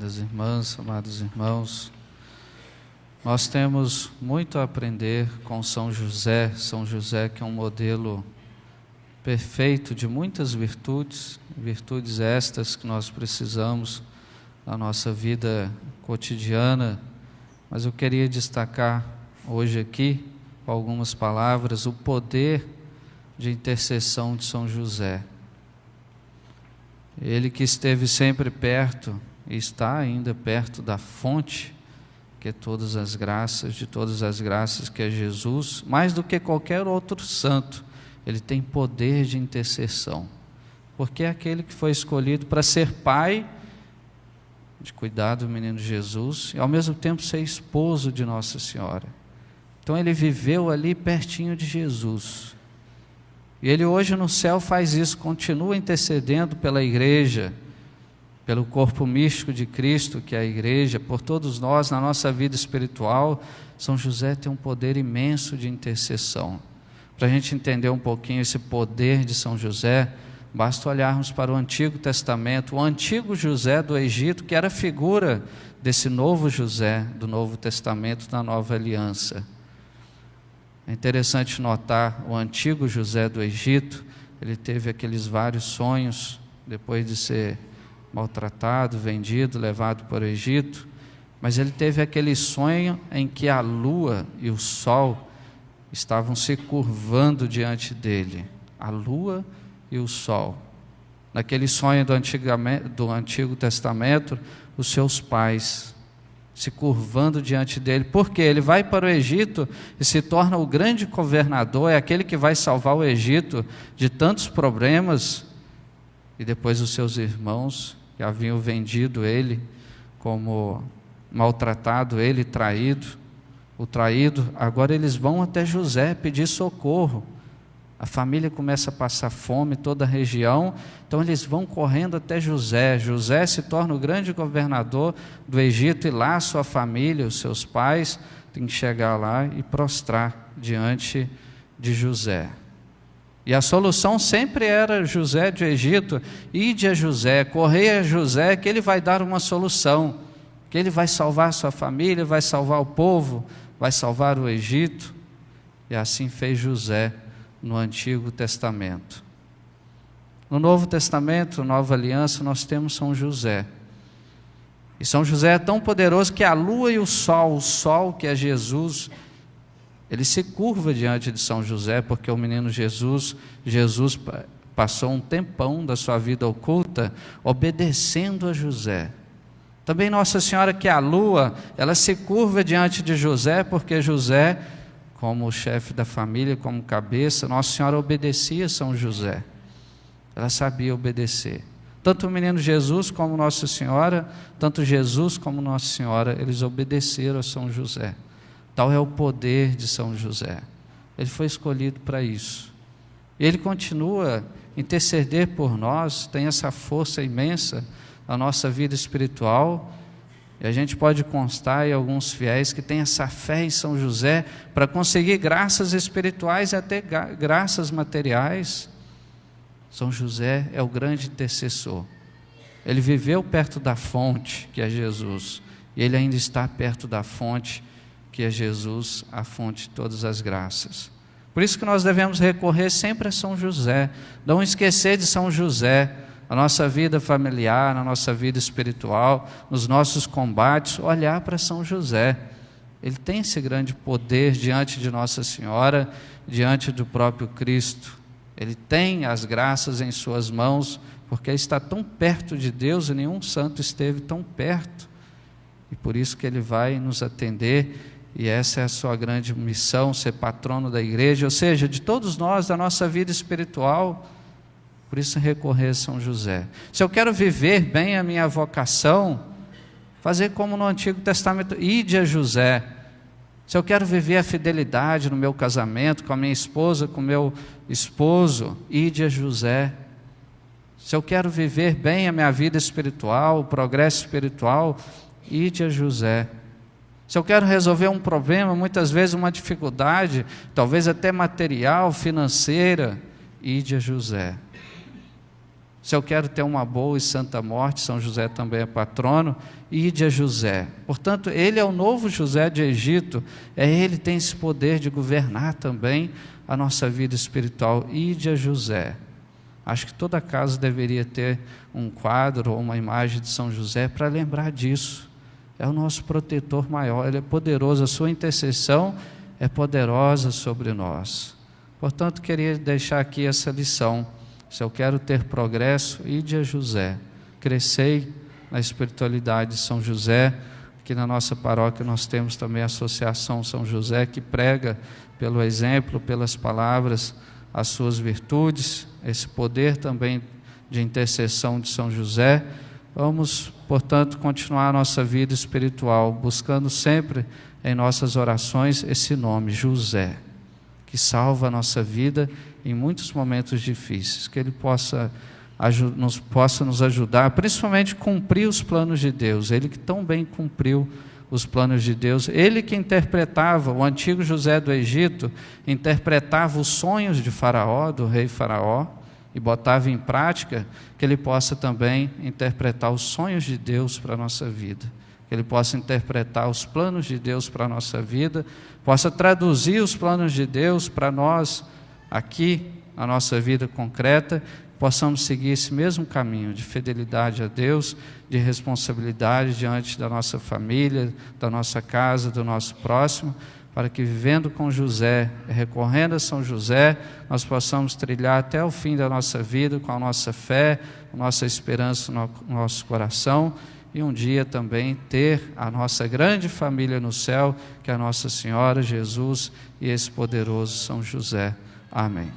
Amadas irmãs, amados irmãos, nós temos muito a aprender com São José. São José, que é um modelo perfeito de muitas virtudes, virtudes estas que nós precisamos na nossa vida cotidiana. Mas eu queria destacar hoje aqui, com algumas palavras, o poder de intercessão de São José. Ele que esteve sempre perto e está ainda perto da fonte, que é todas as graças, de todas as graças, que é Jesus, mais do que qualquer outro santo, ele tem poder de intercessão, porque é aquele que foi escolhido para ser pai, de cuidar do menino Jesus, e ao mesmo tempo ser esposo de Nossa Senhora. Então ele viveu ali pertinho de Jesus, e ele hoje no céu faz isso, continua intercedendo pela igreja, pelo corpo místico de Cristo, que é a igreja, por todos nós na nossa vida espiritual. São José tem um poder imenso de intercessão. Para a gente entender um pouquinho esse poder de São José, basta olharmos para o Antigo Testamento, o antigo José do Egito, que era figura desse novo José do Novo Testamento, da Nova Aliança. É interessante notar, o antigo José do Egito, ele teve aqueles vários sonhos, depois de ser maltratado, vendido, levado para o Egito, mas ele teve aquele sonho em que a lua e o sol estavam se curvando diante dele, a lua e o sol. Naquele sonho do Antigo Testamento, os seus pais se curvando diante dele, porque ele vai para o Egito e se torna o grande governador, é aquele que vai salvar o Egito de tantos problemas, e depois os seus irmãos, que haviam vendido ele, como maltratado ele, traído, o traído, agora eles vão até José pedir socorro. A família começa a passar fome, toda a região, então eles vão correndo até José. José se torna o grande governador do Egito, e lá sua família, os seus pais, têm que chegar lá e prostrar diante de José. E a solução sempre era José do Egito: ide a José, correi a José, que ele vai dar uma solução, que ele vai salvar sua família, vai salvar o povo, vai salvar o Egito. E assim fez José no Antigo Testamento. No Novo Testamento, Nova Aliança, nós temos São José. E São José é tão poderoso que a lua e o sol que é Jesus, ele se curva diante de São José, porque o menino Jesus passou um tempão da sua vida oculta obedecendo a José. Também Nossa Senhora, que é a lua, ela se curva diante de José, porque José, como chefe da família, como cabeça, Nossa Senhora obedecia a São José. Ela sabia obedecer. Tanto o menino Jesus como Nossa Senhora, tanto Jesus como Nossa Senhora, eles obedeceram a São José. Tal é o poder de São José. Ele foi escolhido para isso. Ele continua a interceder por nós, tem essa força imensa na nossa vida espiritual. E a gente pode constar em alguns fiéis que têm essa fé em São José para conseguir graças espirituais e até graças materiais. São José é o grande intercessor. Ele viveu perto da fonte, que é Jesus, e ele ainda está perto da fonte, que é Jesus, a fonte de todas as graças. Por isso que nós devemos recorrer sempre a São José, não esquecer de São José, na nossa vida familiar, na nossa vida espiritual, nos nossos combates, olhar para São José. Ele tem esse grande poder diante de Nossa Senhora, diante do próprio Cristo. Ele tem as graças em suas mãos, porque ele está tão perto de Deus, e nenhum santo esteve tão perto. E por isso que ele vai nos atender, e essa é a sua grande missão, ser patrono da igreja, ou seja, de todos nós, da nossa vida espiritual. Por isso recorrer a São José. Se eu quero viver bem a minha vocação, fazer como no Antigo Testamento, ide a José. Se eu quero viver a fidelidade no meu casamento, com a minha esposa, com o meu esposo, ide a José. Se eu quero viver bem a minha vida espiritual, o progresso espiritual, ide a José. Se eu quero resolver um problema, muitas vezes uma dificuldade, talvez até material, financeira, ide a José. Se eu quero ter uma boa e santa morte, São José também é patrono, ide a José. Portanto, ele é o novo José de Egito, ele tem esse poder de governar também a nossa vida espiritual. Ide a José. Acho que toda casa deveria ter um quadro ou uma imagem de São José para lembrar disso. É o nosso protetor maior, ele é poderoso, a sua intercessão é poderosa sobre nós. Portanto, queria deixar aqui essa lição. Se eu quero ter progresso, ide a José. Crescei na espiritualidade de São José. Aqui na nossa paróquia nós temos também a Associação São José, que prega pelo exemplo, pelas palavras, as suas virtudes, esse poder também de intercessão de São José. Vamos, portanto, continuar a nossa vida espiritual, buscando sempre em nossas orações esse nome, José, que salva a nossa vida em muitos momentos difíceis, que Ele possa nos ajudar, principalmente cumprir os planos de Deus. Ele que tão bem cumpriu os planos de Deus, ele que interpretava, o antigo José do Egito, interpretava os sonhos de Faraó, do rei Faraó, e botava em prática, que ele possa também interpretar os sonhos de Deus para a nossa vida, que ele possa interpretar os planos de Deus para a nossa vida, possa traduzir os planos de Deus para nós, aqui, na nossa vida concreta, possamos seguir esse mesmo caminho de fidelidade a Deus, de responsabilidade diante da nossa família, da nossa casa, do nosso próximo, para que vivendo com José, recorrendo a São José, nós possamos trilhar até o fim da nossa vida com a nossa fé, a nossa esperança no nosso coração, e um dia também ter a nossa grande família no céu, que é a Nossa Senhora, Jesus e esse poderoso São José. Amém.